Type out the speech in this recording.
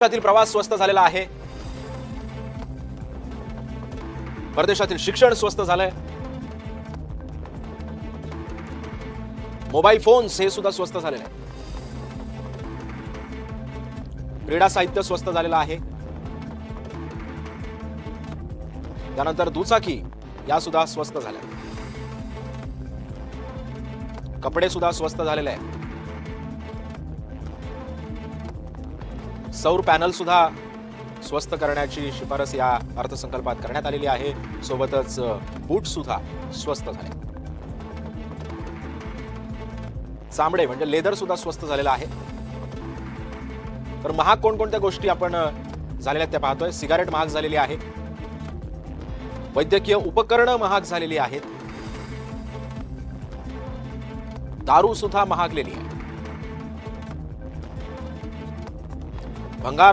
परदेशातील प्रवास स्वस्त झालेला आहे. परदेशातील शिक्षण स्वस्त झालंय. मोबाईल फोन्स हे सुद्धा स्वस्त झालेले आहे. क्रीडा साहित्य स्वस्त झालेलं आहे. त्यानंतर दुचाकी या सुद्धा स्वस्त झाल्या. कपडे सुद्धा स्वस्त झालेले आहेत. सौर पॅनल सुद्धा स्वस्त करण्याची शिफारस या अर्थसंकल्पात करण्यात आलेली आहे. सोबतच बूट सुद्धा स्वस्त झाले. चामडे म्हणजे लेदर सुद्धा स्वस्त झालेलं आहे. तर महाग कोणकोणत्या गोष्टी आपण झालेल्या त्या पाहतोय. सिगारेट महाग झालेली आहे. वैद्यकीय उपकरणं महाग झालेली आहेत. दारू सुद्धा महागलेली आहे. भंगार